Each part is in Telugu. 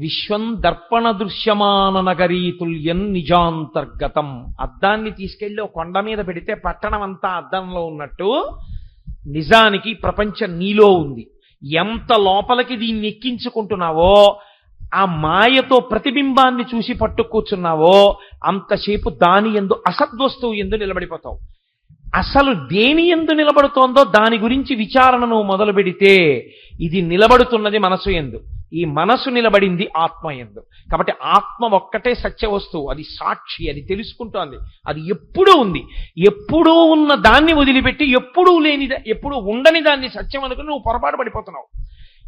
విశ్వం దర్పణ దృశ్యమాన నగరీతుల్యం నిజాంతర్గతం. అద్దాన్ని తీసుకెళ్లి ఒక కొండ మీద పెడితే పట్టణం అంతా అద్దంలో ఉన్నట్టు నిజానికి ప్రపంచం నీలో ఉంది. ఎంత లోపలికి దీన్ని ఎక్కించుకుంటున్నావో, ఆ మాయతో ప్రతిబింబాన్ని చూసి పట్టు కూర్చున్నావో అంతసేపు దాని యందు అసద్వస్తువు యందు నిలబడిపోతావు. అసలు దేని యందు నిలబడుతోందో దాని గురించి విచారణను మొదలు పెడితే ఇది నిలబడుతున్నది మనసు యందు, ఈ మనసు నిలబడింది ఆత్మ యందు. కాబట్టి ఆత్మ ఒక్కటే సత్య వస్తువు, అది సాక్షి, అది తెలుసుకుంటోంది, అది ఎప్పుడూ ఉంది. ఎప్పుడూ ఉన్న దాన్ని వదిలిపెట్టి ఎప్పుడూ లేని, ఎప్పుడూ ఉండని దాన్ని సత్యం అనుకుని నువ్వు పొరపాటు పడిపోతున్నావు.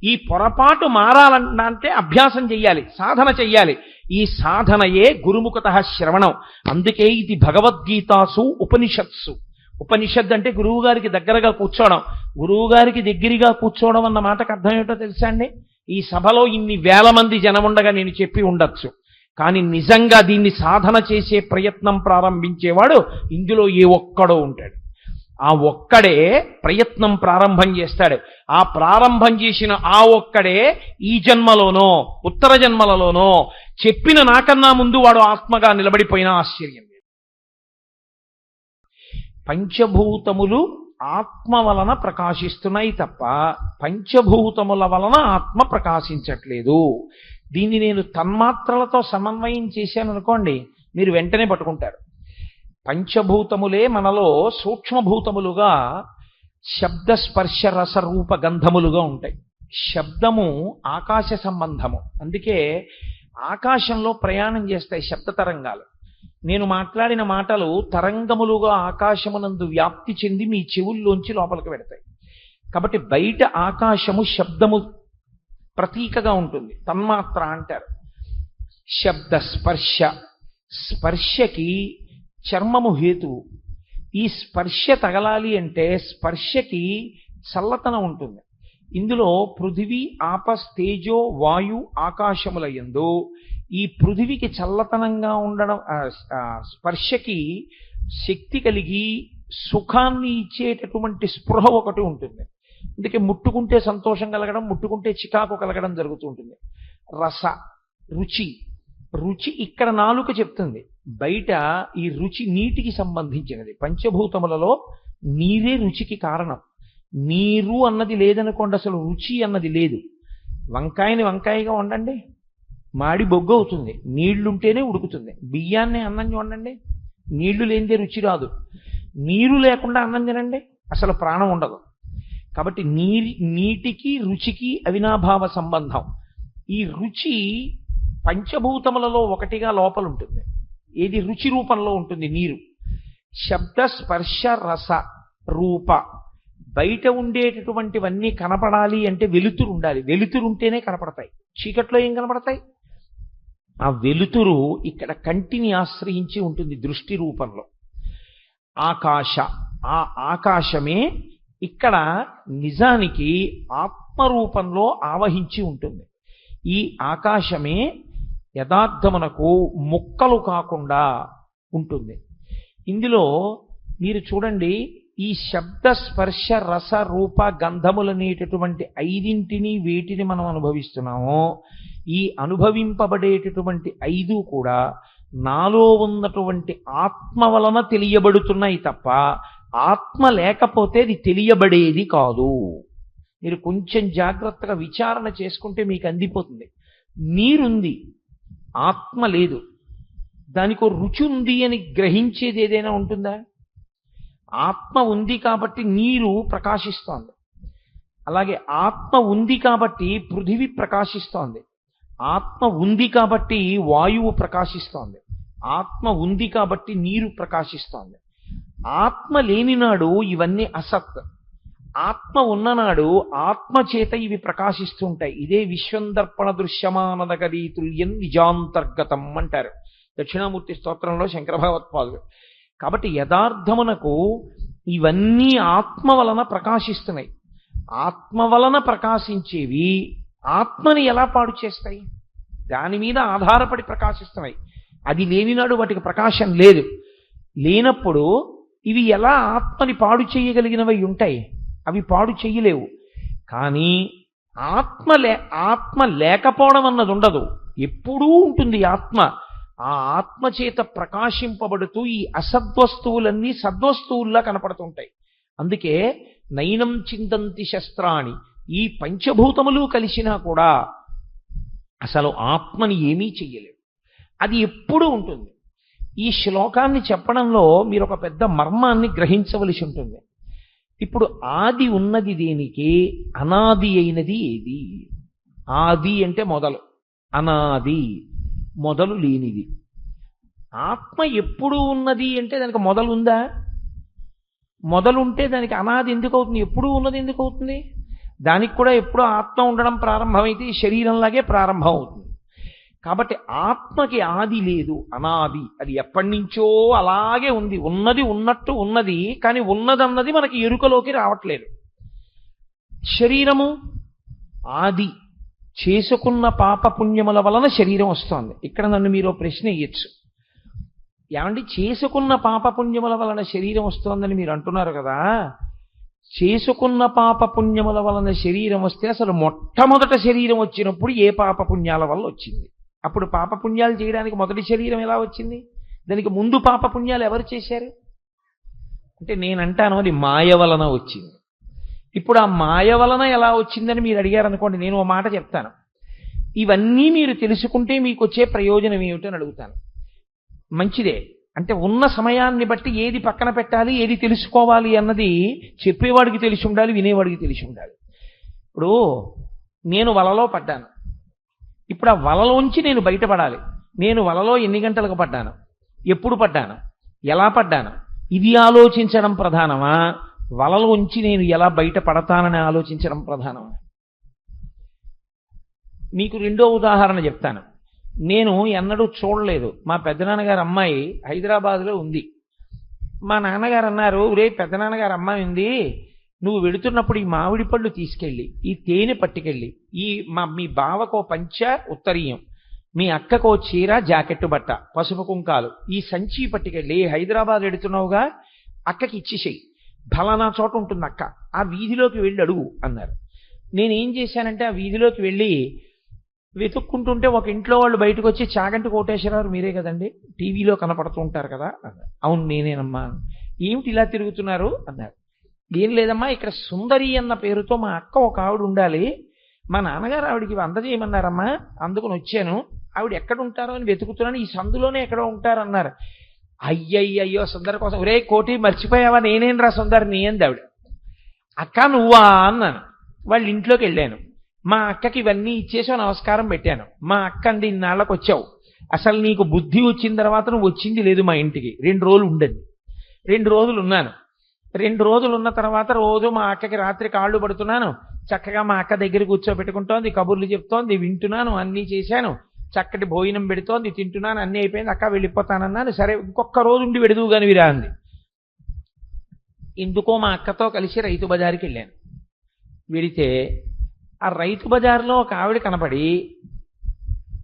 ఈ పొరపాటు మారాలంటే అభ్యాసం చెయ్యాలి, సాధన చెయ్యాలి. ఈ సాధనయే గురుముఖతః శ్రవణం. అందుకే ఇది భగవద్గీతాసు ఉపనిషత్సు. ఉపనిషత్ అంటే గురువు గారికి దగ్గరగా కూర్చోవడం. గురువు గారికి దగ్గరగా కూర్చోవడం అన్న మాటకు అర్థం ఏమిటో తెలుసా అండి? ఈ సభలో ఇన్ని వేల మంది జనముండగా నేను చెప్పి ఉండొచ్చు, కానీ నిజంగా దీన్ని సాధన చేసే ప్రయత్నం ప్రారంభించేవాడు ఇందులో ఏ ఒక్కడో ఉంటాడు. ఆ ఒక్కడే ప్రయత్నం ప్రారంభం చేస్తాడు. ఆ ప్రారంభం చేసిన ఆ ఒక్కడే ఈ జన్మలోనో ఉత్తర జన్మలలోనో చెప్పిన నాకన్నా ముందు వాడు ఆత్మగా నిలబడిపోయినా ఆశ్చర్యం లేదు. పంచభూతములు ఆత్మ వలన ప్రకాశిస్తున్నాయి తప్ప పంచభూతముల వలన ఆత్మ ప్రకాశించట్లేదు. దీన్ని నేను తన్మాత్రలతో సమన్వయం చేశాను అనుకోండి, మీరు వెంటనే పట్టుకుంటారు. పంచభూతములే మనలో సూక్ష్మభూతములుగా శబ్ద స్పర్శ రస రూప గంధములుగా ఉంటాయి. శబ్దము ఆకాశ సంబంధము, అందుకే ఆకాశంలో ప్రయాణం చేస్తాయి శబ్ద తరంగాలు. నేను మాట్లాడిన మాటలు తరంగములుగా ఆకాశమునందు వ్యాప్తి చెంది మీ చెవుల్లోంచి లోపలికి పెడతాయి. కాబట్టి బయట ఆకాశము శబ్దము ప్రతీకగా ఉంటుంది, తన్మాత్ర అంటారు. శబ్ద స్పర్శ, స్పర్శకి చర్మము హేతువు. ఈ స్పర్శ తగలాలి అంటే స్పర్శకి చల్లతనం ఉంటుంది. ఇందులో పృథివీ ఆపస్ తేజో వాయు ఆకాశముల యందు ఈ పృథివికి చల్లతనంగా ఉండడం, స్పర్శకి శక్తి కలిగి సుఖాన్ని ఇచ్చేటటువంటి స్పృహ ఒకటి ఉంటుంది. అందుకే ముట్టుకుంటే సంతోషం కలగడం, ముట్టుకుంటే చికాకు కలగడం జరుగుతూ ఉంటుంది. రస, రుచి. రుచి ఇక్కడ నాలుక చెప్తుంది, బయట ఈ రుచి నీటికి సంబంధించినది. పంచభూతములలో నీరే రుచికి కారణం. నీరు అన్నది లేదనుకోండి, అసలు రుచి అన్నది లేదు. వంకాయని వంకాయగా వండండి, మాడి బొగ్గు అవుతుంది, నీళ్లుంటేనే ఉడుకుతుంది. బియ్యాన్ని అన్నం వండండి, నీళ్లు లేనిదే రుచి రాదు. నీరు లేకుండా అన్నం తినండి, అసలు ప్రాణం ఉండదు. కాబట్టి నీటికి రుచికి అవినాభావ సంబంధం. ఈ రుచి పంచభూతములలో ఒకటిగా లోపల ఉంటుంది. ఏది రుచి రూపంలో ఉంటుంది? నీరు. శబ్ద స్పర్శ రస రూప. బయట ఉండేటటువంటివన్నీ కనపడాలి అంటే వెలుతురు ఉండాలి. వెలుతురు ఉంటేనే కనపడతాయి. చీకట్లో ఏం కనపడతాయి? ఆ వెలుతురు ఇక్కడ కంటిని ఆశ్రయించి ఉంటుంది దృష్టి రూపంలో. ఆకాశ, ఆ ఆకాశమే ఇక్కడ నిజానికి ఆత్మరూపంలో ఆవహించి ఉంటుంది. ఈ ఆకాశమే యథార్థమునకు ముక్కలు కాకుండా ఉంటుంది. ఇందులో మీరు చూడండి, ఈ శబ్ద స్పర్శ రస రూప గంధములనేటటువంటి ఐదింటిని వేటిని మనం అనుభవిస్తున్నామో, ఈ అనుభవింపబడేటటువంటి ఐదు కూడా నాలో ఉన్నటువంటి ఆత్మ వలన తెలియబడుతున్నాయి తప్ప ఆత్మ లేకపోతే అది తెలియబడేది కాదు. మీరు కొంచెం జాగ్రత్తగా విచారణ చేసుకుంటే మీకు అందిపోతుంది. నీరుంది, ఆత్మ లేదు. దానికో రుచి ఉంది అని గ్రహించేది ఏదైనా ఉంటుందా? ఆత్మ ఉంది కాబట్టి నీరు ప్రకాశిస్తోంది. అలాగే ఆత్మ ఉంది కాబట్టి పృథివీ ప్రకాశిస్తోంది. ఆత్మ ఉంది కాబట్టి వాయువు ప్రకాశిస్తోంది. ఆత్మ ఉంది కాబట్టి నీరు ప్రకాశిస్తోంది. ఆత్మ లేనినాడు ఇవన్నీ అసత్. ఆత్మ ఉన్ననాడు ఆత్మ చేత ఇవి ప్రకాశిస్తుంటాయి. ఇదే విశ్వందర్పణ దృశ్యమానదగరీతుల్యం నిజాంతర్గతం అంటారు దక్షిణామూర్తి స్తోత్రంలో శంకర భగవత్పాదులు. కాబట్టి యథార్థమునకు ఇవన్నీ ఆత్మ వలన ప్రకాశిస్తున్నాయి. ఆత్మ వలన ప్రకాశించేవి ఆత్మని ఎలా పాడు చేస్తాయి? దాని మీద ఆధారపడి ప్రకాశిస్తున్నాయి. అది లేనినాడు వాటికి ప్రకాశం లేదు. లేనప్పుడు ఇవి ఎలా ఆత్మని పాడు చేయగలిగినవి ఉంటాయి? అవి పాడు చెయ్యలేవు. కానీ ఆత్మ లేకపోవడం అన్నది ఉండదు, ఎప్పుడూ ఉంటుంది ఆత్మ. ఆ ఆత్మ చేత ప్రకాశింపబడుతూ ఈ అసద్వస్తువులన్నీ సద్వస్తువుల్లా కనపడుతుంటాయి. అందుకే నైనం చిందంతి శస్త్రాణి, ఈ పంచభూతములు కలిసినా కూడా అసలు ఆత్మని ఏమీ చెయ్యలేవు. అది ఎప్పుడూ ఉంటుంది. ఈ శ్లోకాన్ని చెప్పడంలో మీరు ఒక పెద్ద మర్మాన్ని గ్రహించవలసి ఉంటుంది. ఇప్పుడు ఆది ఉన్నది దేనికి, అనాది అయినది ఏది? ఆది అంటే మొదలు, అనాది మొదలు లేనిది. ఆత్మ ఎప్పుడు ఉన్నది అంటే దానికి మొదలు ఉందా? మొదలుంటే దానికి అనాది ఎందుకు అవుతుంది? ఎప్పుడు ఉన్నది ఎందుకు అవుతుంది? దానికి కూడా ఎప్పుడో ఆత్మ ఉండడం ప్రారంభమైతే ఈ శరీరంలాగే ప్రారంభం అవుతుంది. కాబట్టి ఆత్మకి ఆది లేదు, అనాది. అది ఎప్పటి నుంచో అలాగే ఉంది. ఉన్నది ఉన్నట్టు ఉన్నది, కానీ ఉన్నదన్నది మనకి ఎరుకలోకి రావట్లేదు. శరీరము ఆది, చేసుకున్న పాపపుణ్యముల వలన శరీరం వస్తోంది. ఇక్కడ నన్ను మీరు ప్రశ్న ఇయ్యచ్చు, ఏమండి చేసుకున్న పాపపుణ్యముల వలన శరీరం వస్తోందని మీరు అంటున్నారు కదా, చేసుకున్న పాపపుణ్యముల వలన శరీరం వస్తే అసలు మొట్టమొదట శరీరం వచ్చినప్పుడు ఏ పాపపుణ్యాల వల్ల వచ్చింది? అప్పుడు పాపపుణ్యాలు చేయడానికి మొదటి శరీరం ఎలా వచ్చింది? దానికి ముందు పాపపుణ్యాలు ఎవరు చేశారు అంటే నేనంటాను అది మాయ వలన వచ్చింది. ఇప్పుడు ఆ మాయ వలన ఎలా వచ్చిందని మీరు అడిగారు అనుకోండి, నేను ఓ మాట చెప్తాను. ఇవన్నీ మీరు తెలుసుకుంటే మీకు వచ్చే ప్రయోజనం ఏమిటని అడుగుతాను. మంచిదే, అంటే ఉన్న సమయాన్ని బట్టి ఏది పక్కన పెట్టాలి, ఏది తెలుసుకోవాలి అన్నది చెప్పేవాడికి తెలిసి ఉండాలి, వినేవాడికి తెలిసి ఉండాలి. ఇప్పుడు నేను వలలో పడ్డాను, ఇప్పుడు ఆ వలలోంచి నేను బయటపడాలి. నేను వలలో ఎన్ని గంటలకు పడ్డాను, ఎప్పుడు పడ్డాను, ఎలా పడ్డాను, ఇది ఆలోచించడం ప్రధానమా, వలలోంచి నేను ఎలా బయటపడతానని ఆలోచించడం ప్రధానమా? మీకు రెండో ఉదాహరణ చెప్తాను. నేను ఎన్నడూ చూడలేదు, మా పెద్దనాన్నగారు అమ్మాయి హైదరాబాద్లో ఉంది. మా నాన్నగారు అన్నారు, రే పెద్దనాన్నగారు అమ్మాయి ఉంది, నువ్వు వెళుతున్నప్పుడు ఈ మామిడి పళ్ళు తీసుకెళ్ళి, ఈ తేనె పట్టుకెళ్ళి, మీ బావకో పంచ ఉత్తరీయం, మీ అక్కకో చీర జాకెట్టు బట్ట పసుపు కుంకాలు, ఈ సంచి పట్టుకెళ్ళి హైదరాబాద్ వెళుతున్నావుగా అక్కకి ఇచ్చేసేయి, ఫలానా చోట ఉంటుంది అక్క, ఆ వీధిలోకి వెళ్ళి అడుగు అన్నారు. నేనేం చేశానంటే ఆ వీధిలోకి వెళ్ళి వెతుక్కుంటుంటే ఒక ఇంట్లో వాళ్ళు బయటకు వచ్చి, చాగంటి కోటేశ్వరరావు మీరే కదండి, టీవీలో కనపడుతూ ఉంటారు కదా అన్నారు. అవును నేనేనమ్మా. ఏమిటి ఇలా తిరుగుతున్నారు అన్నారు. ఏం లేదమ్మా, ఇక్కడ సుందరి అన్న పేరుతో మా అక్క ఒక ఆవిడ ఉండాలి, మా నాన్నగారు ఆవిడికి అందజేయమన్నారమ్మా, అందుకని వచ్చాను, ఆవిడ ఎక్కడ ఉంటారో అని వెతుకుతున్నాను, ఈ సందులోనే ఎక్కడో ఉంటారన్నారు. అయ్యయ్యో సుందరి కోసం, ఒరే కోటి మర్చిపోయావా, నేనేం రా సుందరిని అంది ఆవిడ. అక్క నువ్వా అన్నాను. వాళ్ళ ఇంట్లోకి వెళ్ళాను, మా అక్కకి ఇవన్నీ ఇచ్చేసి నమస్కారం పెట్టాను. మా అక్క అంది, ఇన్నాళ్ళకి వచ్చావు, అసలు నీకు బుద్ధి వచ్చిన తర్వాత నువ్వు వచ్చింది లేదు మా ఇంటికి, 2 రోజులు ఉండదు. 2 రోజులు ఉన్నాను. 2 రోజులు ఉన్న తర్వాత రోజు మా అక్కకి రాత్రి కాళ్ళు పడుతున్నాను, చక్కగా మా అక్క దగ్గర కూర్చోబెట్టుకుంటోంది, కబుర్లు చెప్తోంది, వింటున్నాను, అన్నీ చేశాను, చక్కటి భోజనం పెడుతోంది, తింటున్నాను, అన్నీ అయిపోయింది, అక్క వెళ్ళిపోతానన్నాను. సరే ఇంకొక రోజు ఉండి వెడుదువు కాని విరా అంది. ఎందుకో మా అక్కతో కలిసి రైతు బజార్కి వెళ్ళాను. వెడితే ఆ రైతు బజార్లో ఒక ఆవిడ కనపడి,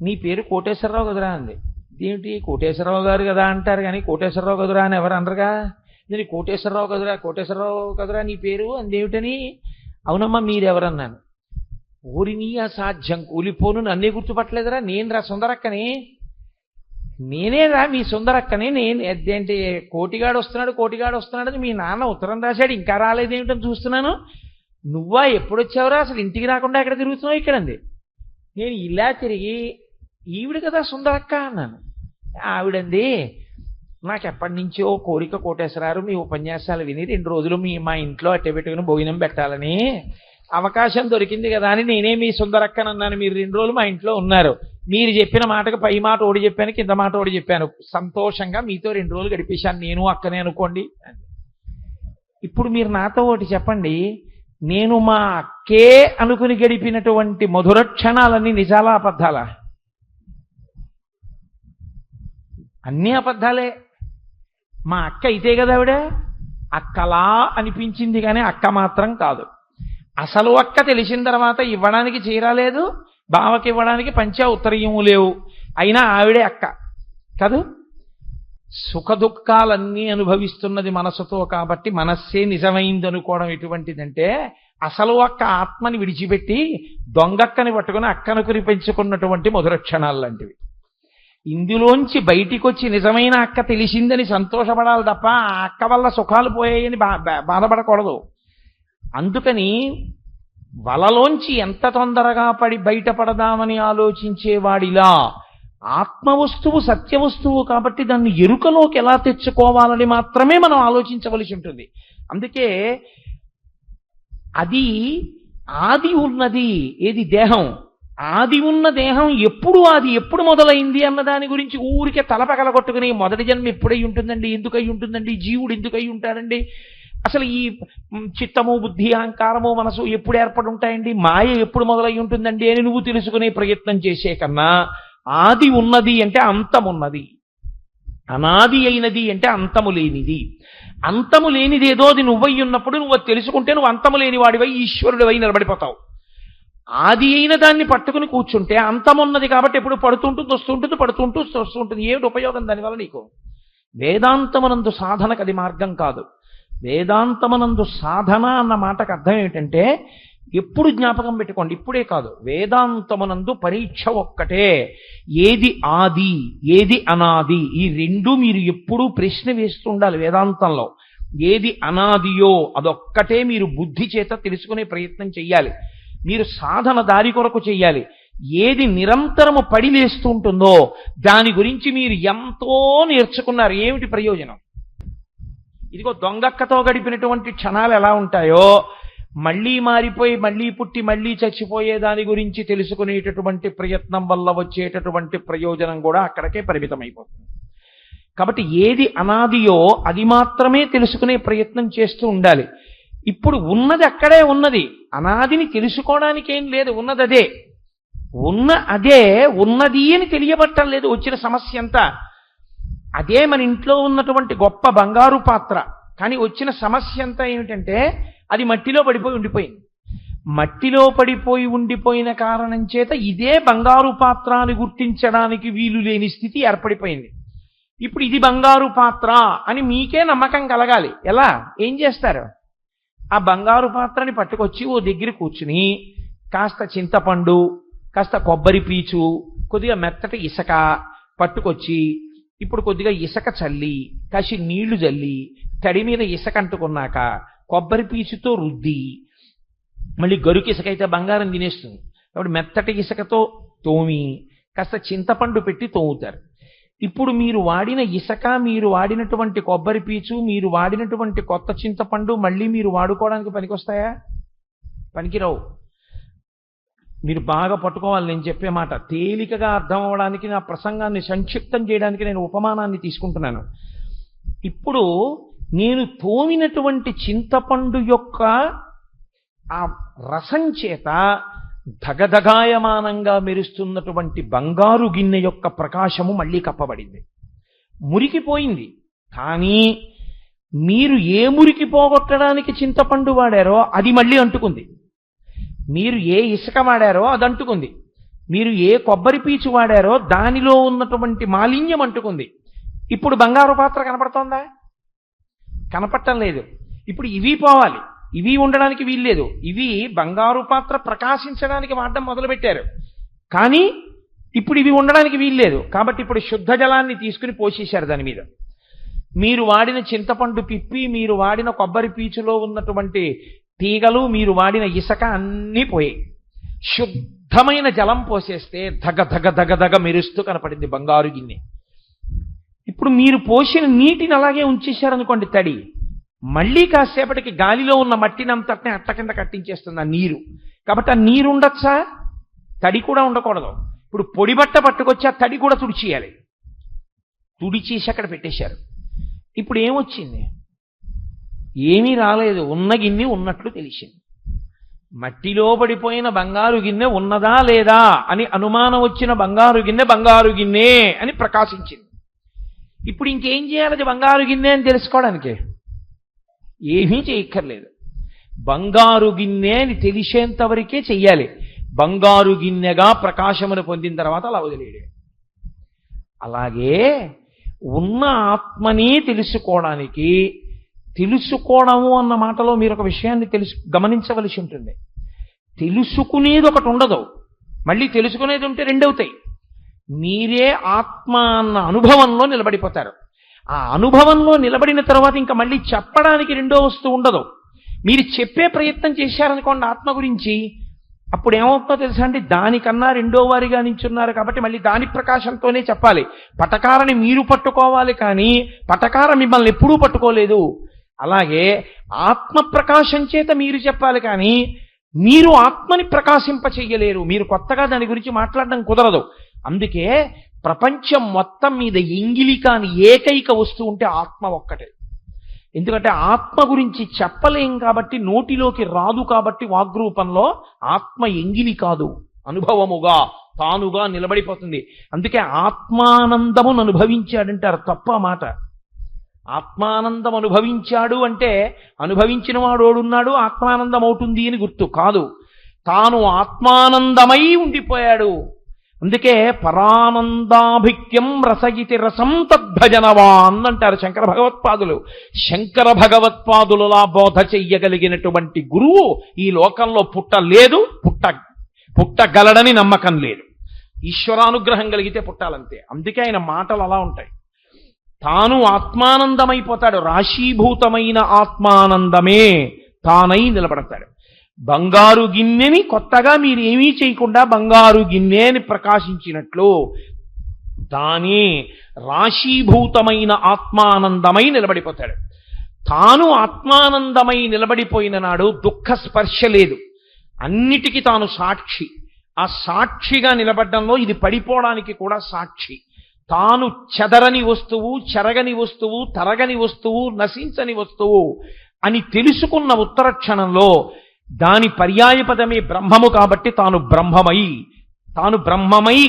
నీ పేరు కోటేశ్వరరావు కదురా అంది. ఇదేమిటి కోటేశ్వరరావు గారు కదా అంటారు కానీ కోటేశ్వరరావు కదురా అని ఎవరు అనరుగా. నేను కోటేశ్వరరావు కదురా నీ పేరు అందేమిటని. అవునమ్మా మీరెవరన్నాను. ఊరిని అసాధ్యం కూలిపోను, నన్నే గుర్తుపట్టలేదురా, నేను రా సుందరక్కని, నేనే రా మీ సుందరక్కని. నేను ఏంటి కోటిగాడు వస్తున్నాడు అని మీ నాన్న ఉత్తరం రాశాడు, ఇంకా రాలేదేమిటని చూస్తున్నాను. నువ్వా ఎప్పుడొచ్చావురా, అసలు ఇంటికి రాకుండా ఎక్కడ తిరుగుతున్నావు ఇక్కడ అంది. నేను ఇలా తిరిగి, ఈవిడ కదా సుందరక్క అన్నాను. ఆవిడంది, నాకు ఎప్పటి నుంచో కోరిక కోటేశ్వరారు మీ ఉపన్యాసాలు విని 2 రోజులు మా ఇంట్లో అట్టే పెట్టుకుని భోజనం పెట్టాలని, అవకాశం దొరికింది కదా అని నేనే మీ సుందరక్కనన్నాను. మీరు 2 రోజులు మా ఇంట్లో ఉన్నారు, మీరు చెప్పిన మాటకు పై మాట ఓడి చెప్పాను, కింద మాట ఓడి చెప్పాను, సంతోషంగా మీతో 2 రోజులు గడిపేశాను, నేను అక్కనే అనుకోండి. ఇప్పుడు మీరు నాతో ఒకటి చెప్పండి, నేను మా అక్కే అనుకుని గడిపినటువంటి మధుర క్షణాలన్నీ నిజాలా అబద్ధాలా? అన్నీ అబద్ధాలే. మా అక్క అయితే కదా ఆవిడ అక్కలా అనిపించింది కానీ అక్క మాత్రం కాదు. అసలు అక్క తెలిసిన తర్వాత ఇవ్వడానికి చీరలేదు, బావకి ఇవ్వడానికి పంచా ఉత్తరీయము లేవు, అయినా ఆవిడే అక్క కాదు. సుఖ దుఃఖాలన్నీ అనుభవిస్తున్నది మనసుతో కాబట్టి మనస్సే నిజమైంది అనుకోవడం ఎటువంటిదంటే అసలు అక్క ఆత్మని విడిచిపెట్టి దొంగక్కని పట్టుకుని అక్కను పెంచుకున్నటువంటి మధుర క్షణాలు లాంటివి. ఇందులోంచి బయటికి వచ్చి నిజమైన అక్క తెలిసిందని సంతోషపడాలి తప్ప ఆ అక్క వల్ల సుఖాలు పోయాయని బాధపడకూడదు. అందుకని వలలోంచి ఎంత తొందరగా బయటపడదామని ఆలోచించేవాడిలా ఆత్మవస్తువు సత్యవస్తువు కాబట్టి దాన్ని ఎరుకలోకి ఎలా తెచ్చుకోవాలని మాత్రమే మనం ఆలోచించవలసి ఉంటుంది. అందుకే అది ఆది ఉన్నది ఏది దేహం, ఆది ఉన్న దేహం ఎప్పుడు మొదలైంది అన్న దాని గురించి ఊరికే తల పగలగొట్టుకుని మొదటి జన్మ ఎప్పుడై ఉంటుందండి, ఎందుకై ఉంటుందండి, జీవుడు ఎందుకై ఉంటాడండి, అసలు ఈ చిత్తము బుద్ధి అహంకారము మనసు ఎప్పుడు ఏర్పడి ఉంటాయండి, మాయ ఎప్పుడు మొదలై ఉంటుందండి అని నువ్వు తెలుసుకునే ప్రయత్నం చేసే కన్నా ఆది ఉన్నది అంటే అంతమున్నది, అనాది అయినది అంటే అంతము లేనిది. అంతము లేనిదేదో అది నువ్వై ఉన్నప్పుడు నువ్వు తెలుసుకుంటే నువ్వు అంతము లేని వాడివై ఈశ్వరుడివై నిలబడిపోతావు. ఆది అయిన దాన్ని పట్టుకుని కూర్చుంటే అంతమున్నది కాబట్టి ఎప్పుడు పడుతుంటుంది వస్తుంటుంది, పడుతుంటూ వస్తుంటుంది. ఏమిటి ఉపయోగం దానివల్ల నీకు? వేదాంతమనందు సాధనకు అది మార్గం కాదు. వేదాంతమనందు సాధన అన్న మాటకు అర్థం ఏమిటంటే ఎప్పుడు జ్ఞాపకం పెట్టుకోండి, ఇప్పుడే కాదు, వేదాంతమనందు పరీక్ష ఒక్కటే. ఏది ఆది ఏది అనాది ఈ రెండు మీరు ఎప్పుడూ ప్రశ్న వేస్తూ ఉండాలి. వేదాంతంలో ఏది అనాదియో అదొక్కటే మీరు బుద్ధి చేత తెలుసుకునే ప్రయత్నం చెయ్యాలి. మీరు సాధన దారి కొరకు చెయ్యాలి. ఏది నిరంతరము పడిలేస్తూ ఉంటుందో దాని గురించి మీరు ఎంతో నేర్చుకున్నారు, ఏమిటి ప్రయోజనం? ఇదిగో దొంగక్కతో గడిపినటువంటి క్షణాలు ఎలా ఉంటాయో మళ్ళీ మారిపోయి మళ్ళీ పుట్టి మళ్ళీ చచ్చిపోయే దాని గురించి తెలుసుకునేటటువంటి ప్రయత్నం వల్ల వచ్చేటటువంటి ప్రయోజనం కూడా అక్కడికే పరిమితమైపోతుంది. కాబట్టి ఏది అనాదియో అది మాత్రమే తెలుసుకునే ప్రయత్నం చేస్తూ ఉండాలి. ఇప్పుడు ఉన్నది అక్కడే ఉన్నది, అనాదిని తెలుసుకోవడానికి ఏం లేదు, ఉన్నది అదే. అదే ఉన్నది అని తెలియబట్టం లేదు. వచ్చిన సమస్య అంతా అదే. మన ఇంట్లో ఉన్నటువంటి గొప్ప బంగారు పాత్ర, కానీ వచ్చిన సమస్య అంతా ఏమిటంటే అది మట్టిలో పడిపోయి ఉండిపోయింది. మట్టిలో పడిపోయి ఉండిపోయిన కారణం చేత ఇదే బంగారు పాత్ర అని గుర్తించడానికి వీలు లేని స్థితి ఏర్పడిపోయింది. ఇప్పుడు ఇది బంగారు పాత్ర అని మీకే నమ్మకం కలగాలి. ఎలా? ఏం చేస్తారు? ఆ బంగారు పాత్రని పట్టుకొచ్చి ఓ దగ్గర కూర్చుని కాస్త చింతపండు, కాస్త కొబ్బరి పీచు, కొద్దిగా మెత్తటి ఇసుక పట్టుకొచ్చి ఇప్పుడు కొద్దిగా ఇసుక చల్లి కాసి నీళ్లు చల్లి తడి మీద ఇసుక అంటుకున్నాక కొబ్బరి పీచుతో రుద్ది, మళ్ళీ గరుకు ఇసుక అయితే బంగారం తినేస్తుంది కాబట్టి మెత్తటి ఇసుకతో తోమి కాస్త చింతపండు పెట్టి తోముతారు. ఇప్పుడు మీరు వాడిన ఇసుక, మీరు వాడినటువంటి కొబ్బరి పీచు, మీరు వాడినటువంటి కొత్త చింతపండు మళ్ళీ మీరు వాడుకోవడానికి పనికొస్తాయా? పనికిరావు. మీరు బాగా పట్టుకోవాలి నేను చెప్పే మాట. తేలికగా అర్థం అవ్వడానికి నా ప్రసంగాన్ని సంక్షిప్తం చేయడానికి నేను ఉపమానాన్ని తీసుకుంటున్నాను. ఇప్పుడు నేను తోమినటువంటి చింతపండు యొక్క ఆ రసం చేత ధగధగాయమానంగా మెరుస్తున్నటువంటి బంగారు గిన్నె యొక్క ప్రకాశము మళ్ళీ కప్పబడింది, మురికిపోయింది. కానీ మీరు ఏ మురికి పోగొట్టడానికి చింతపండు వాడారో అది మళ్ళీ అంటుకుంది. మీరు ఏ ఇసుక వాడారో అది అంటుకుంది. మీరు ఏ కొబ్బరి పీచు వాడారో దానిలో ఉన్నటువంటి మాలిన్యం అంటుకుంది. ఇప్పుడు బంగారు పాత్ర కనపడుతోందా? కనపడటం లేదు. ఇప్పుడు ఇవి పోవాలి, ఇవి ఉండడానికి వీల్లేదు. ఇవి బంగారు పాత్ర ప్రకాశించడానికి వాడడం మొదలుపెట్టారు, కానీ ఇప్పుడు ఇవి ఉండడానికి వీల్లేదు. కాబట్టి ఇప్పుడు శుద్ధ జలాన్ని తీసుకుని పోసేశారు దాని మీద. మీరు వాడిన చింతపండు పిప్పి, మీరు వాడిన కొబ్బరి పీచులో ఉన్నటువంటి తీగలు, మీరు వాడిన ఇసుక అన్నీ పోయాయి. శుద్ధమైన జలం పోసేస్తే ధగ ధగ ధగ ధగ మెరుస్తూ కనపడింది బంగారు గిన్నె. ఇప్పుడు మీరు పోసిన నీటిని అలాగే ఉంచేశారనుకోండి తడి, మళ్ళీ కాసేపటికి గాలిలో ఉన్న మట్టిని అంతటిని అట్ట కింద కట్టించేస్తుంది ఆ నీరు. కాబట్టి ఆ నీరు ఉండొచ్చా? తడి కూడా ఉండకూడదు. ఇప్పుడు పొడి బట్ట పట్టుకొచ్చి ఆ తడి కూడా తుడిచేయాలి. తుడిచేసి అక్కడ పెట్టేశారు. ఇప్పుడు ఏమొచ్చింది? ఏమీ రాలేదు. ఉన్న గిన్నె ఉన్నట్లు తెలిసింది. మట్టిలో పడిపోయిన బంగారు గిన్నె ఉన్నదా లేదా అని అనుమానం వచ్చిన బంగారు గిన్నె అని ప్రకాశించింది. ఇప్పుడు ఇంకేం చేయాలి అది బంగారు గిన్నె అని తెలుసుకోవడానికి? ఏమీ చేయక్కర్లేదు. బంగారు గిన్నె అని తెలిసేంత వరకే చెయ్యాలి. బంగారు గిన్నెగా ప్రకాశమును పొందిన తర్వాత అలా వదిలేయడం. అలాగే ఉన్న ఆత్మని తెలుసుకోవడానికి తెలుసుకోవడము అన్న మాటలో మీరు ఒక విషయాన్ని గమనించవలసి ఉంటుంది. తెలుసుకునేది ఒకటి ఉండదు, మళ్ళీ తెలుసుకునేది ఉంటే రెండవుతాయి. మీరే ఆత్మ అన్న అనుభవంలో నిలబడిపోతారు. ఆ అనుభవంలో నిలబడిన తర్వాత ఇంకా మళ్ళీ చెప్పడానికి రెండో వస్తువు ఉండదు. మీరు చెప్పే ప్రయత్నం చేశారనుకోండి ఆత్మ గురించి, అప్పుడు ఏమవుతుందో తెలుసా అండి, దానికన్నా రెండో వారిగా నించున్నారు కాబట్టి మళ్ళీ దాని ప్రకాశంతోనే చెప్పాలి. పటకారని మీరు పట్టుకోవాలి, కానీ పటకార మిమ్మల్ని ఎప్పుడూ పట్టుకోలేదు. అలాగే ఆత్మ ప్రకాశం చేత మీరు చెప్పాలి, కానీ మీరు ఆత్మని ప్రకాశింప చెయ్యలేరు. మీరు కొత్తగా దాని గురించి మాట్లాడడం కుదరదు. అందుకే ప్రపంచం మొత్తం మీద ఎంగిలి కాని ఏకైక వస్తువు ఉంటే ఆత్మ ఒక్కటే. ఎందుకంటే ఆత్మ గురించి చెప్పలేం కాబట్టి, నోటిలోకి రాదు కాబట్టి వాగ్రూపంలో ఆత్మ ఎంగిలి కాదు, అనుభవముగా తానుగా నిలబడిపోతుంది. అందుకే ఆత్మానందమును అనుభవించాడంటారు. తప్ప మాట. ఆత్మానందం అనుభవించాడు అంటే అనుభవించిన వాడు ఓడున్నాడు ఆత్మానందం అవుతుంది అని గుర్తు కాదు. తాను ఆత్మానందమై ఉండిపోయాడు. అందుకే పరానందాభిక్యం రసయితి రసం తద్భజనవాన్ అంటారు శంకర భగవత్పాదులు. శంకర భగవత్పాదులలా బోధ చెయ్యగలిగినటువంటి గురువు ఈ లోకంలో పుట్టలేదు, పుట్టగలడని నమ్మకం లేదు. ఈశ్వరానుగ్రహం కలిగితే పుట్టాలంతే. అందుకే ఆయన మాటలు అలా ఉంటాయి. తాను ఆత్మానందమైపోతాడు. రాశీభూతమైన ఆత్మానందమే తానై నిలబడతాడు. బంగారు గిన్నెని కొత్తగా మీరు ఏమీ చేయకుండా బంగారు గిన్నెని ప్రకాశించినట్లు తానే రాశీభూతమైన ఆత్మానందమై నిలబడిపోతాడు. తాను ఆత్మానందమై నిలబడిపోయిన నాడు దుఃఖ స్పర్శ లేదు. అన్నిటికీ తాను సాక్షి. ఆ సాక్షిగా నిలబడ్డంలో ఇది పడిపోవడానికి కూడా సాక్షి. తాను చెదరని వస్తువు, చెరగని వస్తువు, తరగని వస్తువు, నశించని వస్తువు అని తెలుసుకున్న ఉత్తర క్షణంలో దాని పర్యాయపదమే బ్రహ్మము కాబట్టి తాను బ్రహ్మమై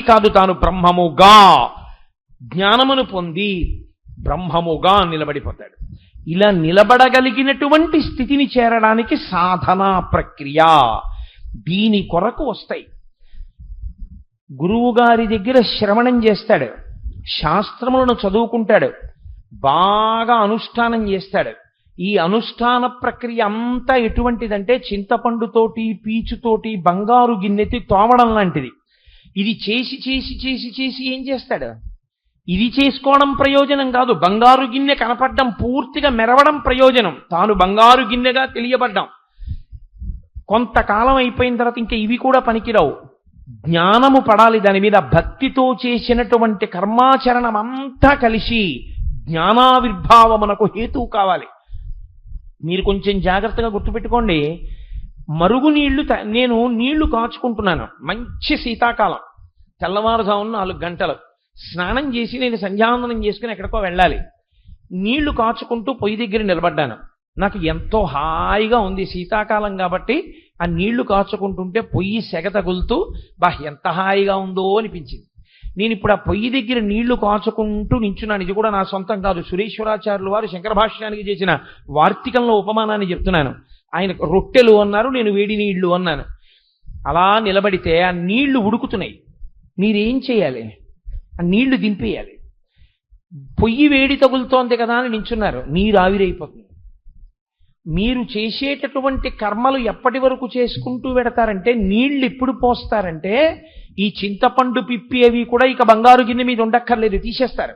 కాదు, తాను బ్రహ్మముగా జ్ఞానమును పొంది బ్రహ్మముగా నిలబడిపోతాడు. ఇలా నిలబడగలిగినటువంటి స్థితిని చేరడానికి సాధనా ప్రక్రియ. దీని కొరకు వస్తాయి. గురువుగారి దగ్గర శ్రవణం చేస్తాడు, శాస్త్రములను చదువుకుంటాడు, బాగా అనుష్ఠానం చేస్తాడు. ఈ అనుష్ఠాన ప్రక్రియ అంతా ఎటువంటిదంటే చింతపండుతోటి పీచుతోటి బంగారు గిన్నెతి తోమడం లాంటిది. ఇది చేసి చేసి చేసి చేసి ఏం చేస్తాడు? ఇది చేసుకోవడం ప్రయోజనం కాదు. బంగారు గిన్నె కనపడడం, పూర్తిగా మెరవడం ప్రయోజనం. తాను బంగారు గిన్నెగా తెలియబడ్డాం. కొంతకాలం అయిపోయిన తర్వాత ఇంకా ఇవి కూడా పనికిరావు. జ్ఞానము పడాలి దాని మీద. భక్తితో చేసినటువంటి కర్మాచరణం అంతా కలిసి జ్ఞానావిర్భావమునకు హేతువు కావాలి. మీరు కొంచెం జాగ్రత్తగా గుర్తుపెట్టుకోండి. నేను నీళ్లు కాచుకుంటున్నాను. మంచి శీతాకాలం, తెల్లవారుజామున 4 గంటలు స్నానం చేసి నేను సంధ్యావందనం చేసుకుని ఎక్కడికో వెళ్ళాలి. నీళ్లు కాచుకుంటూ పొయ్యి దగ్గర నిలబడ్డాను. నాకు ఎంతో హాయిగా ఉంది. శీతాకాలం కాబట్టి ఆ నీళ్లు కాచుకుంటుంటే పొయ్యి సెగ తగులుతూ ఎంత హాయిగా ఉందో అనిపించింది. నేను ఇప్పుడు ఆ పొయ్యి దగ్గర నీళ్లు కాచుకుంటూ నించున్నాను. ఇది కూడా నా సొంతం కాదు, సురేశ్వరాచార్యులు వారు శంకర భాష్యానికి చేసిన వార్తికంలో ఉపమానాన్ని చెప్తున్నాను. ఆయన రొట్టెలు అన్నారు, నేను వేడి నీళ్లు అన్నాను. అలా నిలబడితే ఆ నీళ్లు ఉడుకుతున్నాయి. మీరేం చేయాలి? ఆ నీళ్లు దింపేయాలి. పొయ్యి వేడి తగులుతోంది కదా అని నించున్నారు, నీరు ఆవిరైపోతుంది. మీరు చేసేటటువంటి కర్మలు ఎప్పటి వరకు చేసుకుంటూ పెడతారంటే, నీళ్లు ఎప్పుడు పోస్తారంటే ఈ చింతపండు పిప్పి అవి కూడా ఇక బంగారు గిన్నె మీద ఉండక్కర్లేదు, తీసేస్తారు.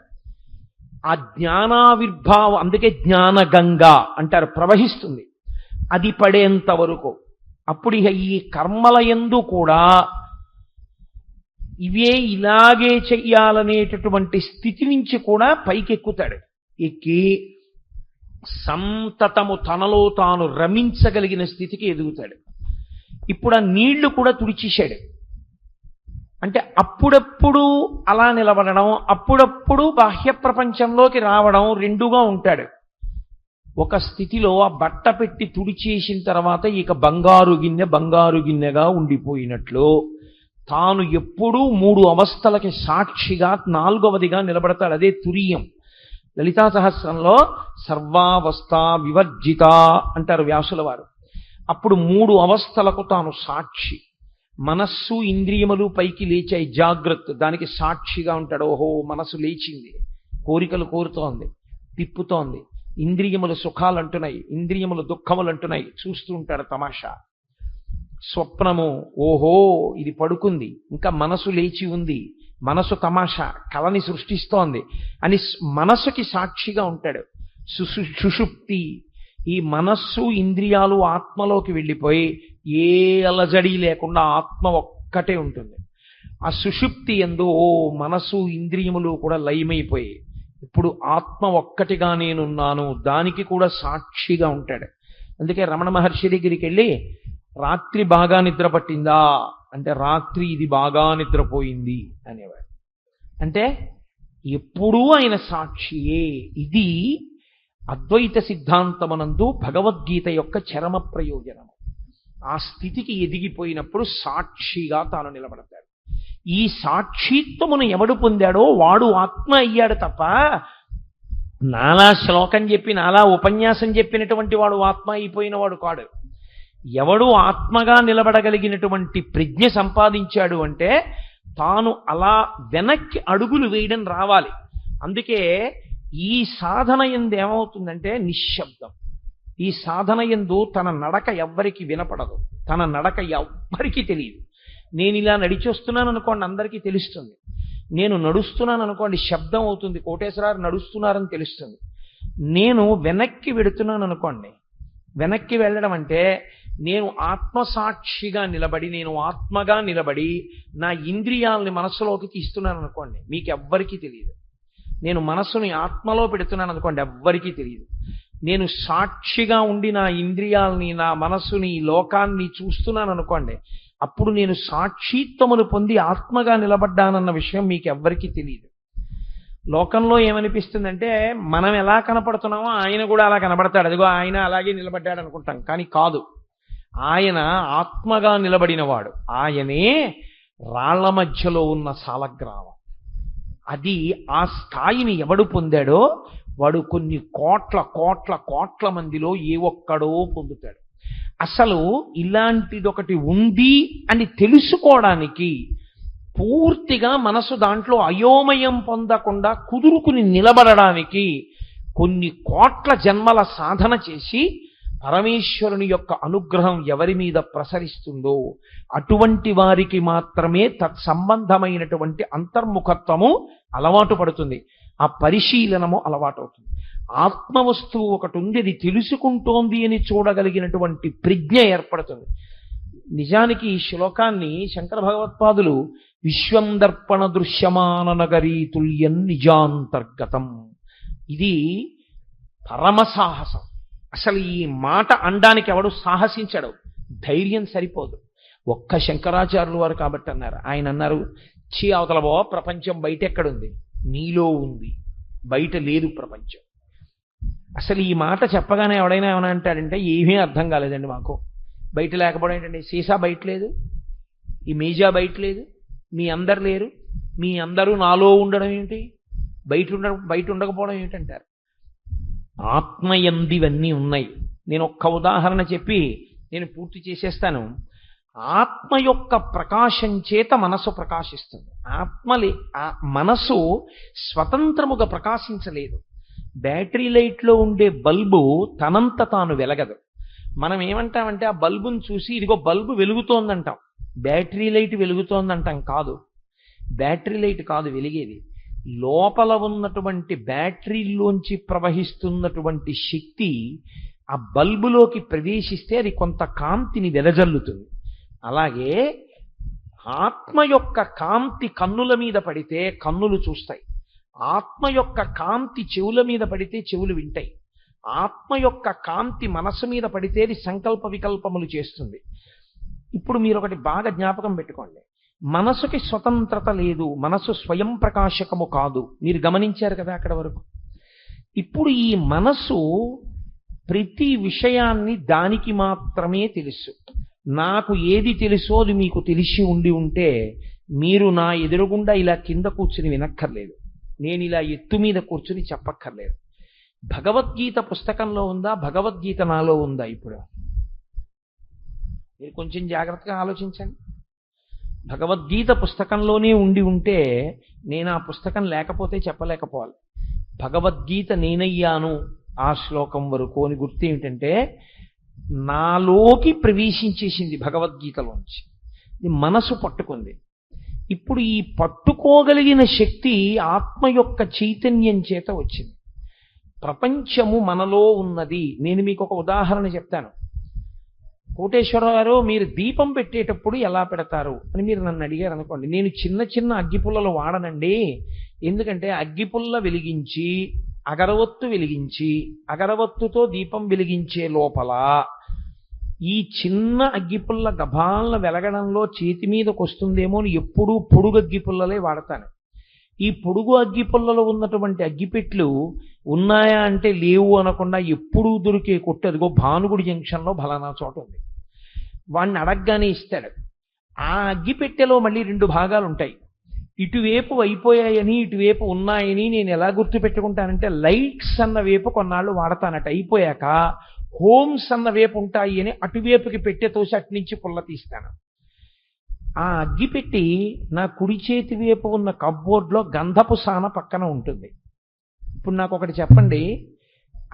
ఆ జ్ఞానావిర్భావం, అందుకే జ్ఞానగంగా అంటారు, ప్రవహిస్తుంది. అది పడేంత వరకు. అప్పుడు ఇక ఈ కర్మల యందు కూడా ఇవే ఇలాగే చెయ్యాలనేటటువంటి స్థితి నుంచి కూడా పైకెక్కుతాడు. ఎక్కి సంతతము తనలో తాను రమించగలిగిన స్థితికి ఎదుగుతాడు. ఇప్పుడు ఆ నీళ్లు కూడా తుడిచేశాడు. అంటే అప్పుడప్పుడు అలా నిలబడడం, అప్పుడప్పుడు బాహ్య ప్రపంచంలోకి రావడం, రెండుగా ఉంటాడు. ఒక స్థితిలో ఆ బట్ట పెట్టి తుడిచేసిన తర్వాత ఇక బంగారు గిన్నెగా ఉండిపోయినట్లు తాను ఎప్పుడూ 3 అవస్థలకి సాక్షిగా 4వదిగా నిలబడతాడు. అదే తురీయం. లలితా సహస్రంలో సర్వావస్థ వివర్జిత అంటారు వ్యాసుల వారు. అప్పుడు 3 అవస్థలకు తాను సాక్షి. మనస్సు ఇంద్రియములు పైకి లేచాయి, జాగ్రత్త, దానికి సాక్షిగా ఉంటాడు. ఓహో, మనసు లేచింది, కోరికలు కోరుతోంది, తిప్పుతోంది, ఇంద్రియములు సుఖాలు అంటున్నాయి, ఇంద్రియములు దుఃఖములు అంటున్నాయి, చూస్తూ ఉంటాడు తమాషా. స్వప్నము, ఓహో ఇది పడుకుంది, ఇంకా మనసు లేచి ఉంది, మనసు తమాషా కళని సృష్టిస్తోంది అని మనసుకి సాక్షిగా ఉంటాడు. సుషుప్తి, ఈ మనస్సు ఇంద్రియాలు ఆత్మలోకి వెళ్ళిపోయి ఏ అలజడి లేకుండా ఆత్మ ఒక్కటే ఉంటుంది. ఆ సుషుప్తి యందు ఓ మనసు ఇంద్రియములు కూడా లయమైపోయి ఇప్పుడు ఆత్మ ఒక్కటిగా నేనున్నాను, దానికి కూడా సాక్షిగా ఉంటాడు. అందుకే రమణ మహర్షి దగ్గరికి వెళ్ళి రాత్రి బాగా నిద్ర పట్టిందా అంటే రాత్రి ఇది బాగా నిద్రపోయింది అనేవాడు. అంటే ఎప్పుడూ ఆయన సాక్షియే. ఇది అద్వైత సిద్ధాంతమనందు భగవద్గీత యొక్క చరమ ప్రయోజనము. ఆ స్థితికి ఎదిగిపోయినప్పుడు సాక్షిగా తాను నిలబడతాడు. ఈ సాక్షిత్వమును ఎవడు పొందాడో వాడు ఆత్మ అయ్యాడు తప్ప నాలా శ్లోకం చెప్పి నాలా ఉపన్యాసం చెప్పినటువంటి వాడు ఆత్మ అయిపోయిన వాడు కాడు. ఎవడు ఆత్మగా నిలబడగలిగినటువంటి ప్రజ్ఞ సంపాదించాడు అంటే తాను అలా వెనక్కి అడుగులు వేయడం రావాలి. అందుకే ఈ సాధన యందు ఏమవుతుందంటే నిశ్శబ్దం. ఈ సాధన యందు తన నడక ఎవ్వరికి వినపడదు, తన నడక ఎవ్వరికి తెలియదు. నేను ఇలా నడిచొస్తున్నాను అనుకోండి అందరికీ తెలుస్తుంది, నేను నడుస్తున్నాను అనుకోండి శబ్దం అవుతుంది, కోటేశ్వరారు నడుస్తున్నారని తెలుస్తుంది. నేను వెనక్కి వెడుతున్నాను అనుకోండి, వెనక్కి వెళ్ళడం అంటే నేను ఆత్మసాక్షిగా నిలబడి నేను ఆత్మగా నిలబడి నా ఇంద్రియాలని మనస్సులోకి తీస్తున్నాను అనుకోండి, మీకు ఎవ్వరికీ తెలియదు. నేను మనస్సుని ఆత్మలో పెడుతున్నాను అనుకోండి, ఎవ్వరికీ తెలియదు. నేను సాక్షిగా ఉండి నా ఇంద్రియాలని నా మనస్సుని లోకాన్ని చూస్తున్నాను అనుకోండి, అప్పుడు నేను సాక్షిత్వమును పొంది ఆత్మగా నిలబడ్డానన్న విషయం మీకు ఎవ్వరికీ తెలియదు. లోకంలో ఏమనిపిస్తుందంటే మనం ఎలా కనపడుతున్నామో ఆయన కూడా అలా కనబడతాడు, అదిగో ఆయన అలాగే నిలబడ్డాడు అనుకుంటాం. కానీ కాదు, ఆయన ఆత్మగా నిలబడినవాడు. ఆయనే రాళ్ల మధ్యలో ఉన్న సాలగ్రామం. అది ఆ స్థాయిని ఎవడు పొందాడో వాడు కొన్ని కోట్ల కోట్ల కోట్ల మందిలో ఏ ఒక్కడో పొందుతాడు. అసలు ఇలాంటిదొకటి ఉంది అని తెలుసుకోవడానికి పూర్తిగా మనసు దాంట్లో అయోమయం పొందకుండా కుదురుకుని నిలబడడానికి కొన్ని కోట్ల జన్మల సాధన చేసి పరమేశ్వరుని యొక్క అనుగ్రహం ఎవరి మీద ప్రసరిస్తుందో అటువంటి వారికి మాత్రమే తత్సంబంధమైనటువంటి అంతర్ముఖత్వము అలవాటు పడుతుంది, ఆ పరిశీలనము అలవాటు అవుతుంది. ఆత్మవస్తువు ఒకటి ఉంది, అది తెలుసుకుంటోంది అని చూడగలిగినటువంటి ప్రజ్ఞ ఏర్పడుతుంది. నిజానికి ఈ శ్లోకాన్ని శంకర భగవత్పాదులు విశ్వం దర్పణ దృశ్యమాన నగరీ తుల్యం నిజాంతర్గతం, ఇది పరమ సాహసం. అసలు ఈ మాట అనడానికి ఎవడు సాహసించడు, ధైర్యం సరిపోదు. ఒక్క శంకరాచార్యులు వారు కాబట్టి అన్నారు. ఆయన అన్నారు, చీ అవతల బో ప్రపంచం బయట ఎక్కడుంది, నీలో ఉంది, బయట లేదు ప్రపంచం. అసలు ఈ మాట చెప్పగానే ఎవడైనా ఏమైనా అంటాడంటే ఏమీ అర్థం కాలేదండి మాకు. బయట లేకపోవడం ఏంటండి, సీసా బయట లేదు, ఈ మేజా బయట లేదు, మీ అందరు లేరు, మీ అందరూ నాలో ఉండడం ఏమిటి, బయట ఉండకపోవడం ఏమిటంటారు. ఆత్మయందివన్నీ ఉన్నాయి. నేను ఒక్క ఉదాహరణ చెప్పి నేను పూర్తి చేసేస్తాను. ఆత్మ యొక్క ప్రకాశం చేత మనసు ప్రకాశిస్తుంది. మనసు స్వతంత్రముగా ప్రకాశించలేదు. బ్యాటరీ లైట్లో ఉండే బల్బు తనంత తాను వెలగదు. మనం ఏమంటామంటే ఆ బల్బును చూసి ఇదిగో బల్బు వెలుగుతోందంటాం, బ్యాటరీ లైట్ వెలుగుతోందంటాం. కాదు, బ్యాటరీ లైట్ కాదు వెలిగేది, లోపల ఉన్నటువంటి బ్యాటరీలోంచి ప్రవహిస్తున్నటువంటి శక్తి ఆ బల్బులోకి ప్రవేశిస్తే అది కొంత కాంతిని వెదజల్లుతుంది. అలాగే ఆత్మ యొక్క కాంతి కన్నుల మీద పడితే కన్నులు చూస్తాయి, ఆత్మ యొక్క కాంతి చెవుల మీద పడితే చెవులు వింటాయి, ఆత్మ యొక్క కాంతి మనసు మీద పడితే అది సంకల్ప వికల్పములు చేస్తుంది. ఇప్పుడు మీరు ఒకటి బాగా జ్ఞాపకం పెట్టుకోండి, మనసుకి స్వతంత్రత లేదు, మనసు స్వయం ప్రకాశకము కాదు. మీరు గమనించారు కదా అక్కడ వరకు. ఇప్పుడు ఈ మనసు ప్రతి విషయాన్ని దానికి మాత్రమే తెలుసు. నాకు ఏది తెలుసో అది మీకు తెలిసి ఉంటే మీరు నా ఎదురుగుండా ఇలా కింద కూర్చుని వినక్కర్లేదు, నేను ఇలా ఎత్తు మీద కూర్చుని చెప్పక్కర్లేదు. భగవద్గీత పుస్తకంలో ఉందా, భగవద్గీత నాలో ఉందా? ఇప్పుడు మీరు కొంచెం జాగ్రత్తగా ఆలోచించండి. భగవద్గీత పుస్తకంలోనే ఉంటే నేను ఆ పుస్తకం లేకపోతే చెప్పలేకపోవాలి. భగవద్గీత నేనయ్యాను ఆ శ్లోకం వరకు అని గుర్తు ఏమిటంటే, నాలోకి ప్రవేశించేసింది భగవద్గీతలోంచి. ఇది మనసు పట్టుకుంది. ఇప్పుడు ఈ పట్టుకోగలిగిన శక్తి ఆత్మ యొక్క చైతన్యం చేత వచ్చింది. ప్రపంచము మనలో ఉన్నది. నేను మీకు ఒక ఉదాహరణ చెప్తాను. కోటేశ్వరరావు గారు, మీరు దీపం పెట్టేటప్పుడు ఎలా పెడతారు అని మీరు నన్ను అడిగారు అనుకోండి, నేను చిన్న చిన్న అగ్గిపుల్లలు వాడనండి. ఎందుకంటే అగ్గిపుల్ల వెలిగించి అగరవత్తు వెలిగించి అగరవత్తుతో దీపం వెలిగించే లోపల ఈ చిన్న అగ్గిపుల్ల గభాలను వెలగడంలో చేతి మీదకి వస్తుందేమో అని ఎప్పుడూ పొడుగు అగ్గిపుల్లలే వాడతాను. ఈ పొడుగు అగ్గిపుల్లలో ఉన్నటువంటి అగ్గిపెట్లు ఉన్నాయా అంటే లేవు అనకుండా ఎప్పుడూ దొరికే కొట్టు అదిగో భానుగుడి జంక్షన్లో ఫలానా చోట ఉంది. వాడిని అడగగానే ఇస్తాడు. ఆ అగ్గిపెట్టెలో మళ్ళీ 2 భాగాలు ఉంటాయి. ఇటువైపు అయిపోయాయని ఇటువైపు ఉన్నాయని నేను ఎలా గుర్తు పెట్టుకుంటానంటే, లైట్స్ అన్న వైపు కొన్నాళ్ళు వాడతానట. అయిపోయాక హోమ్స్ అన్న వైపు ఉంటాయి అని అటువైపుకి పెట్టె తోసి అటు నుంచి పుల్ల తీస్తాను. ఆ అగ్గిపెట్టి నా కుడి చేతి వైపు ఉన్న కబ్బోర్డ్లో గంధపు సాన పక్కన ఉంటుంది. ఇప్పుడు నాకు ఒకటి చెప్పండి,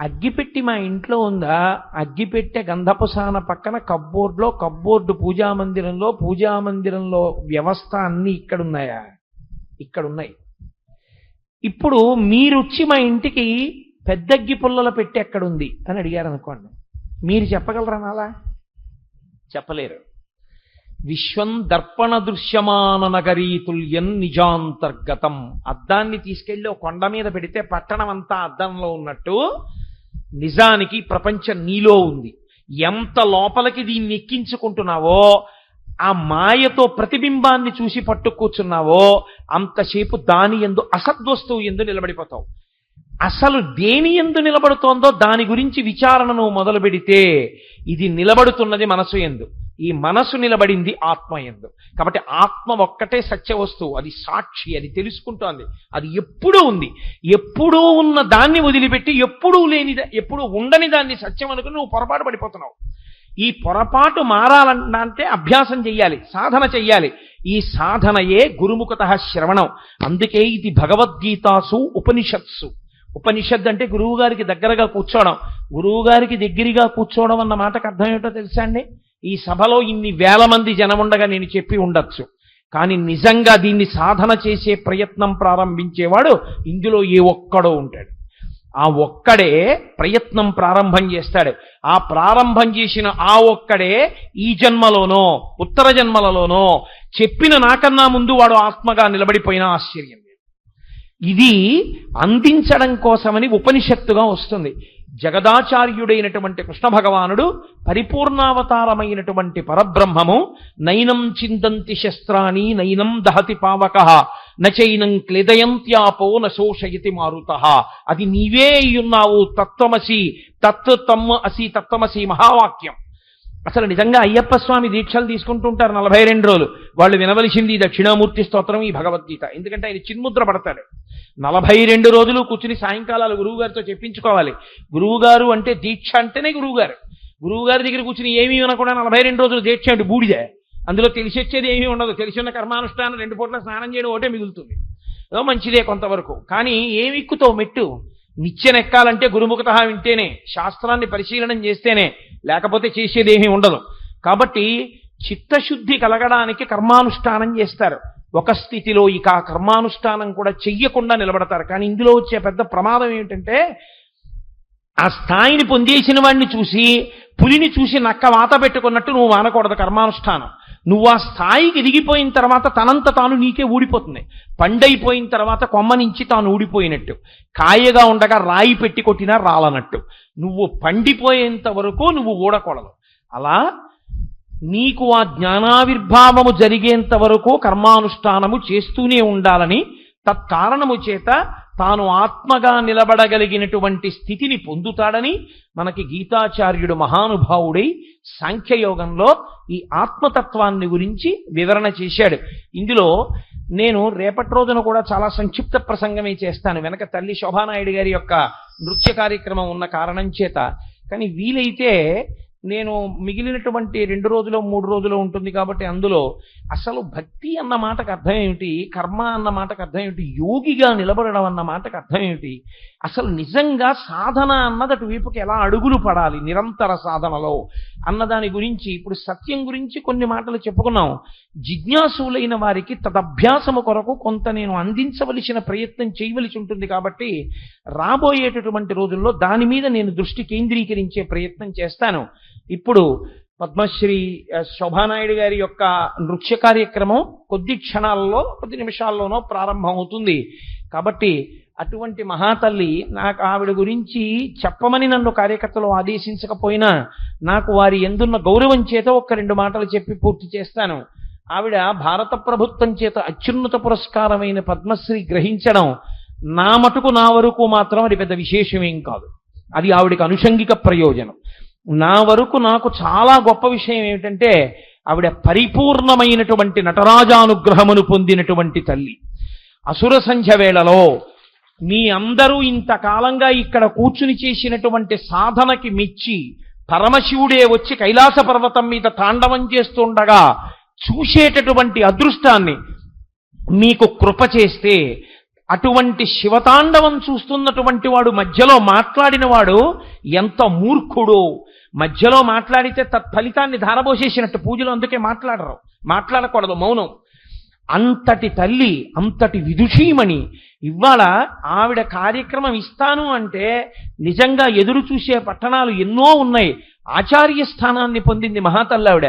అగ్గిపెట్టి మా ఇంట్లో ఉందా? అగ్గిపెట్టె గంధపు సాన పక్కన కబ్బోర్డ్లో, కబ్బోర్డు పూజామందిరంలో వ్యవస్థ అన్నీ ఇక్కడున్నాయా? ఇక్కడున్నాయి. ఇప్పుడు మీరొచ్చి మా ఇంటికి పెద్దగ్గి పుల్లల పెట్టి ఎక్కడుంది అని అడిగారు అనుకోండి, మీరు చెప్పగలరా? నాలా చెప్పలేరు. విశ్వం దర్పణ దృశ్యమాన నగరీతుల్యం నిజాంతర్గతం. అద్దాన్ని తీసుకెళ్లి ఒక కొండ మీద పెడితే పట్టణం అంతా అద్దంలో ఉన్నట్టు నిజానికి ప్రపంచం నీలో ఉంది. ఎంత లోపలికి దీన్ని ఎక్కించుకుంటున్నావో, ఆ మాయతో ప్రతిబింబాన్ని చూసి పట్టు కూర్చున్నావో అంతసేపు దాని యందు అసద్వస్తువు యందు నిలబడిపోతావు. అసలు దేని యందు నిలబడుతోందో దాని గురించి విచారణను మొదలు పెడితే ఇది నిలబడుతున్నది మనసు యందు. ఈ మనసు నిలబడింది ఆత్మ యందు. కాబట్టి ఆత్మ ఒక్కటే సత్య వస్తువు, అది సాక్షి, అది తెలుసుకుంటోంది, అది ఎప్పుడూ ఉంది. ఎప్పుడూ ఉన్న దాన్ని వదిలిపెట్టి ఎప్పుడూ లేని, ఎప్పుడూ ఉండని దాన్ని సత్యం అనుకుని నువ్వు పొరపాటు పడిపోతున్నావు. ఈ పొరపాటు మారాలంటే అభ్యాసం చెయ్యాలి, సాధన చెయ్యాలి. ఈ సాధనయే గురుముఖతః శ్రవణం. అందుకే ఇది భగవద్గీతాసు ఉపనిషత్సు. ఉపనిషత్ అంటే గురువు గారికి దగ్గరగా కూర్చోవడం. గురువు గారికి దగ్గరగా కూర్చోవడం అన్న మాటకు అర్థం ఏమిటో తెలుసా అండి? ఈ సభలో ఇన్ని వేల మంది జనముండగా నేను చెప్పి ఉండొచ్చు, కానీ నిజంగా దీన్ని సాధన చేసే ప్రయత్నం ప్రారంభించేవాడు ఇందులో ఏ ఒక్కడో ఉంటాడు. ఆ ఒక్కడే ప్రయత్నం ప్రారంభం చేస్తాడు. ఆ ప్రారంభం చేసిన ఆ ఒక్కడే ఈ జన్మలోనో ఉత్తర జన్మలలోనో చెప్పిన నాకన్నా ముందు వాడు ఆత్మగా నిలబడిపోయినా ఆశ్చర్యం లేదు. ఇది అందించడం కోసమని ఉపనిషత్తుగా వస్తుంది. జగదాచార్యుడైనటువంటి కృష్ణ భగవానుడు పరిపూర్ణావతారమైనటువంటి పరబ్రహ్మము. నైనం చిందంతి శస్త్రాణి నైనం దహతి పావకః నచైనం క్లేదయంత్యాపో నశోషయతి మారుతః. అది నీవే అయ్యున్నావు, తత్వమసి, తత్వతమ్ అసి తత్వమసి మహావాక్యం. అసలు నిజంగా అయ్యప్ప స్వామి దీక్షలు తీసుకుంటుంటారు 42 రోజులు. వాళ్ళు వినవలసింది దక్షిణామూర్తి స్తోత్రం, ఈ భగవద్గీత. ఎందుకంటే ఆయన చిన్ముద్ర పడతాడు. 42 రోజులు కూర్చుని సాయంకాలాలు గురువు గారితో చెప్పించుకోవాలి. గురువు గారు అంటే దీక్ష అంటేనే గురువుగారు. గురువు గారి దగ్గర కూర్చుని ఏమీ వినకుండా 42 రోజులు దీక్ష అంటే బూడిదే. అందులో తెలిసి వచ్చేది ఏమీ ఉండదు. తెలిసి ఉన్న కర్మానుష్ఠానం 2 పూట్ల స్నానం చేయడం ఒకటే మిగులుతుంది. మంచిదే కొంతవరకు. కానీ ఏమి ఎక్కుతావు మెట్టు? నిత్యం ఎక్కాలంటే గురుముఖతః వింటేనే, శాస్త్రాన్ని పరిశీలనం చేస్తేనే, లేకపోతే చేసేది ఏమీ ఉండదు. కాబట్టి చిత్తశుద్ధి కలగడానికి కర్మానుష్ఠానం చేస్తారు. ఒక స్థితిలో ఇక ఆ కర్మానుష్ఠానం కూడా చెయ్యకుండా నిలబడతారు. కానీ ఇందులో వచ్చే పెద్ద ప్రమాదం ఏమిటంటే, ఆ స్థాయిని పొందేసిన వాడిని చూసి పులిని చూసి నక్క వాత పెట్టుకున్నట్టు నువ్వు వానకూడదు కర్మానుష్ఠానం. నువ్వు ఆ స్థాయికి ఎదిగిపోయిన తర్వాత తనంత తాను నీకే ఊడిపోతుంది. పండైపోయిన తర్వాత కొమ్మ నుంచి తాను ఊడిపోయినట్టు, కాయగా ఉండగా రాయి పెట్టి కొట్టినా రాలనట్టు, నువ్వు పండిపోయేంత వరకు నువ్వు ఊడకూడదు. అలా నీకు ఆ జ్ఞానావిర్భావము జరిగేంత వరకు కర్మానుష్ఠానము చేస్తూనే ఉండాలని, తత్కారణము చేత తాను ఆత్మగా నిలబడగలిగినటువంటి స్థితిని పొందుతాడని మనకి గీతాచార్యుడు మహానుభావుడై సాంఖ్యయోగంలో ఈ ఆత్మతత్వాన్ని గురించి వివరణ చేశాడు. ఇందులో నేను రేపటి రోజున కూడా చాలా సంక్షిప్త ప్రసంగమే చేస్తాను, వెనక తల్లి శోభానాయుడు గారి యొక్క నృత్య కార్యక్రమం ఉన్న కారణం చేత. కానీ వీలైతే నేను మిగిలినటువంటి 2 రోజులు 3 రోజులు ఉంటుంది కాబట్టి అందులో అసలు భక్తి అన్న మాటకు అర్థం ఏమిటి, కర్మ అన్న మాటకు అర్థం ఏమిటి, యోగిగా నిలబడడం అన్న మాటకు అర్థం ఏమిటి, అసలు నిజంగా సాధన అన్నది అటువైపుకి ఎలా అడుగులు పడాలి నిరంతర సాధనలో అన్నదాని గురించి ఇప్పుడు సత్యం గురించి కొన్ని మాటలు చెప్పుకున్నాం. జిజ్ఞాసులైన వారికి తదభ్యాసము కొరకు కొంత నేను అందించవలసిన ప్రయత్నం చేయవలసి ఉంటుంది కాబట్టి రాబోయేటటువంటి రోజుల్లో దాని మీద నేను దృష్టి కేంద్రీకరించే ప్రయత్నం చేస్తాను. ఇప్పుడు పద్మశ్రీ శోభానాయుడు గారి యొక్క నృత్య కార్యక్రమం కొద్ది క్షణాల్లో కొద్ది నిమిషాల్లోనో ప్రారంభం అవుతుంది. కాబట్టి అటువంటి మహాతల్లి నాకు ఆవిడ గురించి చెప్పమని నన్ను కార్యకర్తలు ఆదేశించకపోయినా నాకు వారి ఎందున్న గౌరవం చేత 1-2 మాటలు చెప్పి పూర్తి చేస్తాను. ఆవిడ భారత ప్రభుత్వం చేత అత్యున్నత పురస్కారమైన పద్మశ్రీ గ్రహించడం నా మటుకు నా వరకు మాత్రం అది పెద్ద విశేషమేం కాదు. అది ఆవిడకి అనుషంగిక ప్రయోజనం. నా వరకు నాకు చాలా గొప్ప విషయం ఏమిటంటే ఆవిడ పరిపూర్ణమైనటువంటి నటరాజానుగ్రహమును పొందినటువంటి తల్లి. అసుర సంధ్య వేళలో మీ అందరూ ఇంతకాలంగా ఇక్కడ కూర్చుని చేసినటువంటి సాధనకి మెచ్చి పరమశివుడే వచ్చి కైలాస పర్వతం మీద తాండవం చేస్తుండగా చూసేటటువంటి అదృష్టాన్ని మీకు కృప చేస్తే అటువంటి శివతాండవం చూస్తున్నటువంటి వాడు మధ్యలో మాట్లాడిన వాడు ఎంత మూర్ఖుడు. మధ్యలో మాట్లాడితే తత్ఫలితాన్ని ధారబోసేసినట్టు. పూజలు అందుకే మాట్లాడకూడదు, మౌనం. అంతటి తల్లి, అంతటి విదుషీమణి ఇవాళ ఆవిడ కార్యక్రమం ఇస్తాను అంటే నిజంగా ఎదురు చూసే పట్టణాలు ఎన్నో ఉన్నాయి. ఆచార్య స్థానాన్ని పొందింది మహాతల్లి ఆవిడ.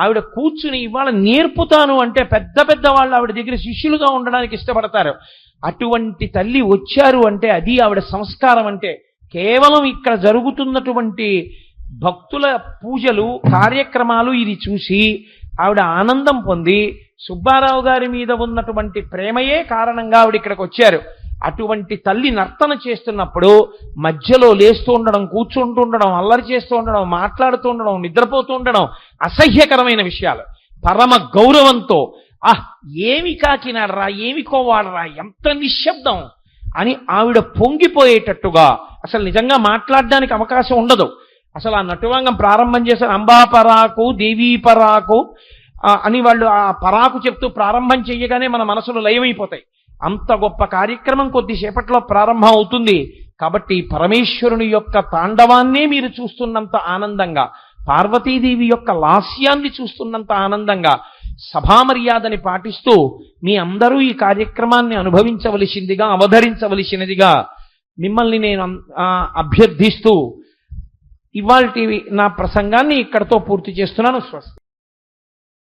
ఆవిడ కూర్చుని ఇవాళ నేర్పుతాను అంటే పెద్ద పెద్ద వాళ్ళు ఆవిడ దగ్గర శిష్యులుగా ఉండడానికి ఇష్టపడతారు. అటువంటి తల్లి వచ్చారు అంటే అది ఆవిడ సంస్కారం. అంటే కేవలం ఇక్కడ జరుగుతున్నటువంటి భక్తుల పూజలు కార్యక్రమాలు ఇది చూసి ఆవిడ ఆనందం పొంది సుబ్బారావు గారి మీద ఉన్నటువంటి ప్రేమయే కారణంగా ఆవిడ ఇక్కడికి వచ్చారు. అటువంటి తల్లి నర్తన చేస్తున్నప్పుడు మధ్యలో లేస్తూ ఉండడం, కూర్చుంటూ ఉండడం, అల్లరి చేస్తూ ఉండడం, మాట్లాడుతూ ఉండడం, నిద్రపోతూ ఉండడం అసహ్యకరమైన విషయాలు. పరమ గౌరవంతో ఏమి కాకినాడరా, ఏమి కోవాడరా, ఎంత నిశ్శబ్దం అని ఆవిడ పొంగిపోయేటట్టుగా, అసలు నిజంగా మాట్లాడడానికి అవకాశం ఉండదు. అసలు ఆ నటువాంగం ప్రారంభం చేశారు. అంబాపరాకు దేవీపరాకు అని వాళ్ళు ఆ పరాకు చెప్తూ ప్రారంభం చేయగానే మన మనసులు లయమైపోతాయి. అంత గొప్ప కార్యక్రమం కొద్దిసేపట్లో ప్రారంభం అవుతుంది. కాబట్టి పరమేశ్వరుని యొక్క తాండవాన్నే మీరు చూస్తున్నంత ఆనందంగా, పార్వతీదేవి యొక్క లాస్యాన్ని చూస్తున్నంత ఆనందంగా సభామర్యాదని పాటిస్తూ మీ అందరూ ఈ కార్యక్రమాన్ని అనుభవించవలసిందిగా, అవధరించవలసినదిగా మిమ్మల్ని నేను అభ్యర్థిస్తూ ఇవాల్టి నా ప్రసంగాన్ని ఇక్కడతో పూర్తి చేస్తున్నాను. స్వస్తి.